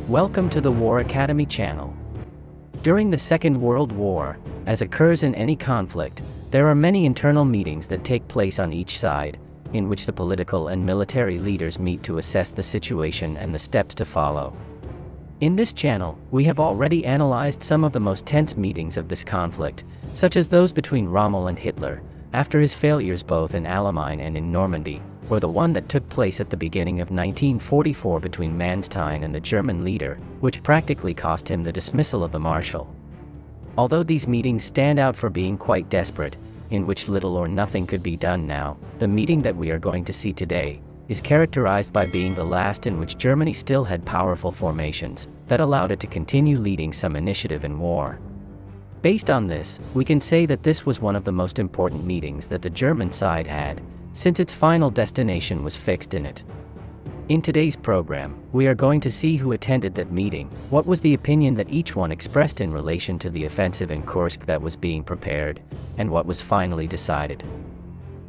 Welcome to the War Academy channel. During the Second World War, as occurs in any conflict, there are many internal meetings that take place on each side, in which the political and military leaders meet to assess the situation and the steps to follow. In this channel, we have already analyzed some of the most tense meetings of this conflict, such as those between Rommel and Hitler, after his failures both in Alamein and in Normandy, or the one that took place at the beginning of 1944 between Manstein and the German leader, which practically cost him the dismissal of the Marshal. Although these meetings stand out for being quite desperate, in which little or nothing could be done now, the meeting that we are going to see today is characterized by being the last in which Germany still had powerful formations that allowed it to continue leading some initiative in war. Based on this, we can say that this was one of the most important meetings that the German side had, since its final destination was fixed in it. In today's program, we are going to see who attended that meeting, what was the opinion that each one expressed in relation to the offensive in Kursk that was being prepared, and what was finally decided.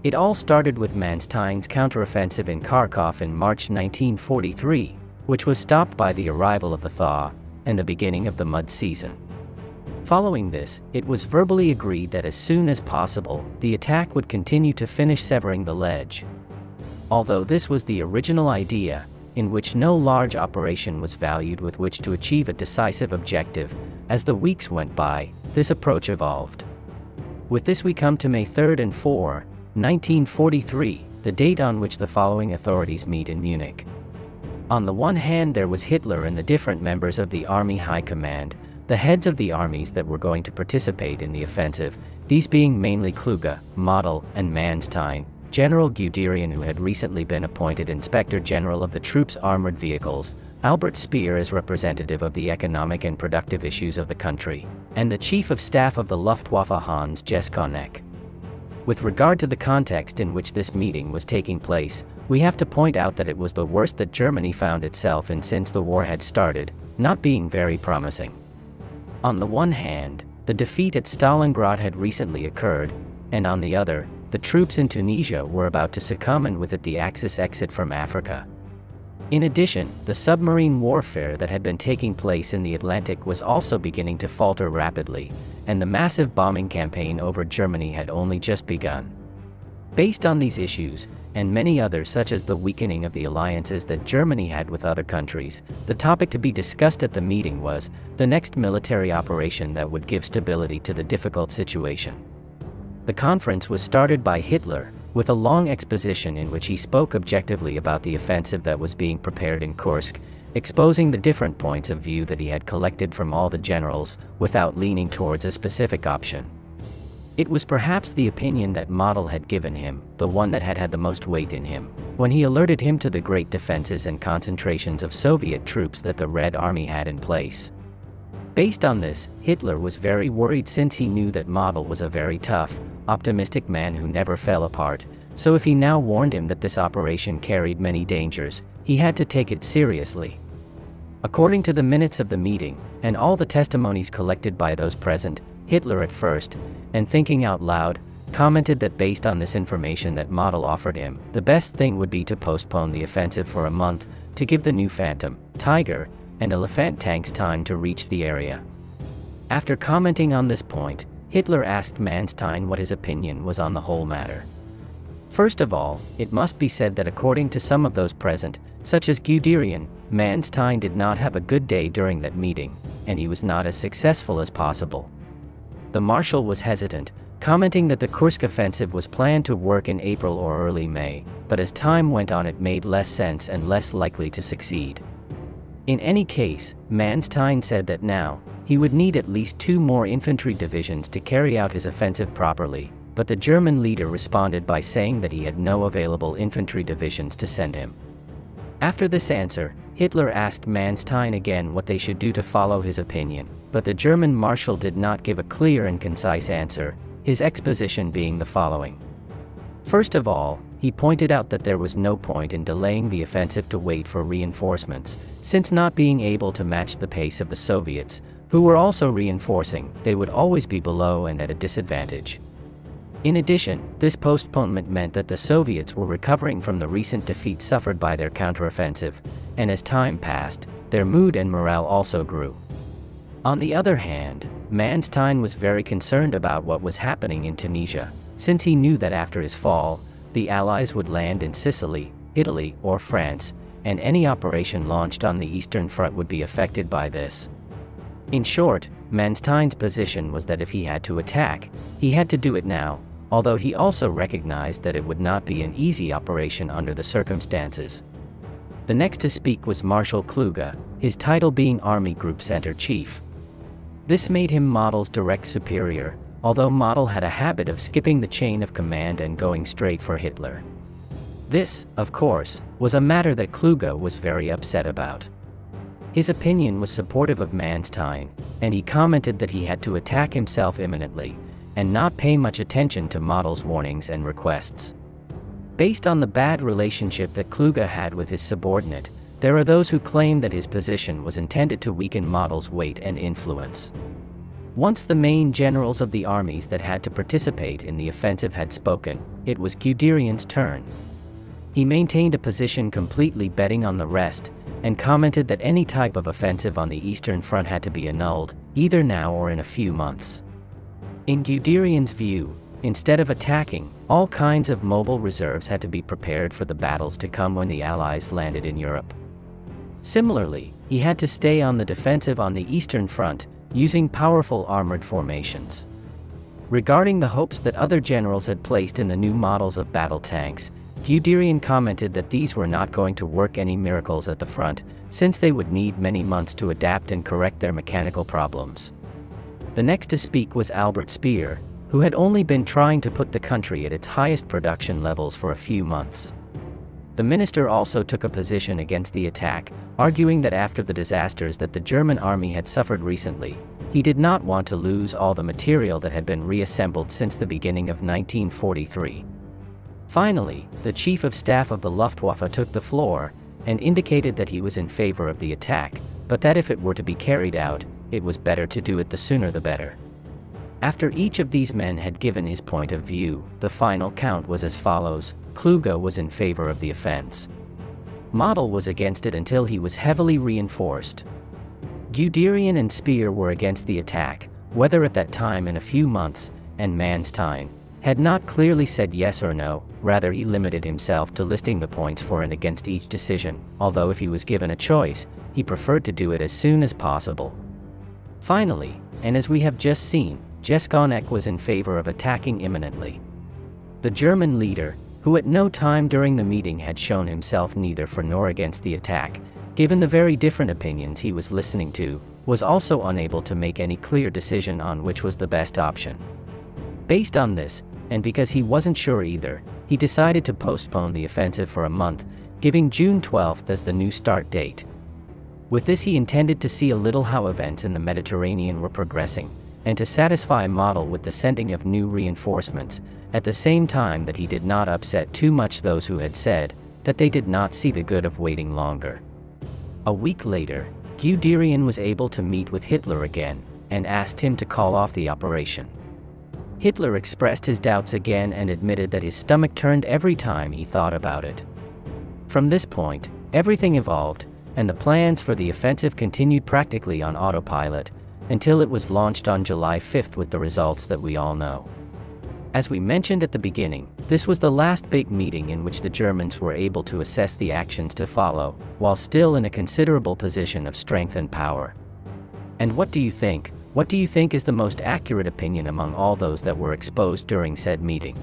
It all started with Manstein's counteroffensive in Kharkov in March 1943, which was stopped by the arrival of the thaw and the beginning of the mud season. Following this, it was verbally agreed that as soon as possible, the attack would continue to finish severing the ledge. Although this was the original idea, in which no large operation was valued with which to achieve a decisive objective, as the weeks went by, this approach evolved. With this we come to May 3 and 4, 1943, the date on which the following authorities meet in Munich. On the one hand, there was Hitler and the different members of the Army High Command, the heads of the armies that were going to participate in the offensive, these being mainly Kluge, Marshal, and Manstein, General Guderian, who had recently been appointed Inspector General of the troops' armored vehicles, Albert Speer as representative of the economic and productive issues of the country, and the Chief of Staff of the Luftwaffe Hans Jeskonek. With regard to the context in which this meeting was taking place, we have to point out that it was the worst that Germany found itself in since the war had started, not being very promising. On the one hand, the defeat at Stalingrad had recently occurred, and on the other, the troops in Tunisia were about to succumb and with it the Axis exit from Africa. In addition, the submarine warfare that had been taking place in the Atlantic was also beginning to falter rapidly, and the massive bombing campaign over Germany had only just begun. Based on these issues, and many others such as the weakening of the alliances that Germany had with other countries, the topic to be discussed at the meeting was the next military operation that would give stability to the difficult situation. The conference was started by Hitler, with a long exposition in which he spoke objectively about the offensive that was being prepared in Kursk, exposing the different points of view that he had collected from all the generals, without leaning towards a specific option. It was perhaps the opinion that Marshal had given him, the one that had the most weight in him, when he alerted him to the great defenses and concentrations of Soviet troops that the Red Army had in place. Based on this, Hitler was very worried since he knew that Marshal was a very tough, optimistic man who never fell apart, so if he now warned him that this operation carried many dangers, he had to take it seriously. According to the minutes of the meeting, and all the testimonies collected by those present, Hitler at first, and thinking out loud, commented that based on this information that Marshal offered him, the best thing would be to postpone the offensive for a month, to give the new Phantom, Tiger, and Elephant tanks time to reach the area. After commenting on this point, Hitler asked Manstein what his opinion was on the whole matter. First of all, it must be said that according to some of those present, such as Guderian, Manstein did not have a good day during that meeting, and he was not as successful as possible. The Marshal was hesitant, commenting that the Kursk offensive was planned to work in April or early May, but as time went on it made less sense and less likely to succeed. In any case, Manstein said that now, he would need at least 2 more infantry divisions to carry out his offensive properly, but the German leader responded by saying that he had no available infantry divisions to send him. After this answer, Hitler asked Manstein again what they should do to follow his opinion, but the German Marshal did not give a clear and concise answer, his exposition being the following. First of all, he pointed out that there was no point in delaying the offensive to wait for reinforcements, since not being able to match the pace of the Soviets, who were also reinforcing, they would always be below and at a disadvantage. In addition, this postponement meant that the Soviets were recovering from the recent defeat suffered by their counteroffensive, and as time passed, their mood and morale also grew. On the other hand, Manstein was very concerned about what was happening in Tunisia, since he knew that after his fall, the Allies would land in Sicily, Italy, or France, and any operation launched on the Eastern Front would be affected by this. In short, Manstein's position was that if he had to attack, he had to do it now, although he also recognized that it would not be an easy operation under the circumstances. The next to speak was Marshal Kluge, his title being Army Group Center Chief. This made him Model's direct superior, although Model had a habit of skipping the chain of command and going straight for Hitler. This, of course, was a matter that Kluge was very upset about. His opinion was supportive of Manstein, and he commented that he had to attack himself imminently, and not pay much attention to Model's warnings and requests. Based on the bad relationship that Kluge had with his subordinate, there are those who claim that his position was intended to weaken Model's weight and influence. Once the main generals of the armies that had to participate in the offensive had spoken, it was Guderian's turn. He maintained a position completely betting on the rest, and commented that any type of offensive on the Eastern Front had to be annulled, either now or in a few months. In Guderian's view, instead of attacking, all kinds of mobile reserves had to be prepared for the battles to come when the Allies landed in Europe. Similarly, he had to stay on the defensive on the Eastern Front, using powerful armored formations. Regarding the hopes that other generals had placed in the new models of battle tanks, Guderian commented that these were not going to work any miracles at the front, since they would need many months to adapt and correct their mechanical problems. The next to speak was Albert Speer, who had only been trying to put the country at its highest production levels for a few months. The minister also took a position against the attack, arguing that after the disasters that the German army had suffered recently, he did not want to lose all the material that had been reassembled since the beginning of 1943. Finally, the Chief of Staff of the Luftwaffe took the floor, and indicated that he was in favor of the attack, but that if it were to be carried out, it was better to do it the sooner the better. After each of these men had given his point of view, the final count was as follows: Kluge was in favor of the offense. Model was against it until he was heavily reinforced. Guderian and Speer were against the attack, whether at that time in a few months, and Manstein had not clearly said yes or no, rather he limited himself to listing the points for and against each decision, although if he was given a choice, he preferred to do it as soon as possible. Finally, and as we have just seen, Jeschonek was in favor of attacking imminently. The German leader, who at no time during the meeting had shown himself neither for nor against the attack, given the very different opinions he was listening to, was also unable to make any clear decision on which was the best option. Based on this, and because he wasn't sure either, he decided to postpone the offensive for a month, giving June 12th as the new start date. With this he intended to see a little how events in the Mediterranean were progressing, and to satisfy Model with the sending of new reinforcements, at the same time that he did not upset too much those who had said that they did not see the good of waiting longer. A week later, Guderian was able to meet with Hitler again, and asked him to call off the operation. Hitler expressed his doubts again and admitted that his stomach turned every time he thought about it. From this point, everything evolved, and the plans for the offensive continued practically on autopilot, until it was launched on July 5th with the results that we all know. As we mentioned at the beginning, this was the last big meeting in which the Germans were able to assess the actions to follow, while still in a considerable position of strength and power. And what do you think? What do you think is the most accurate opinion among all those that were exposed during said meeting?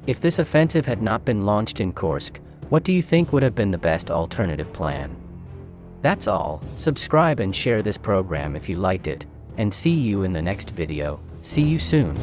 If this offensive had not been launched in Kursk, what do you think would have been the best alternative plan? That's all. Subscribe and share this program if you liked it, and see you in the next video. See you soon.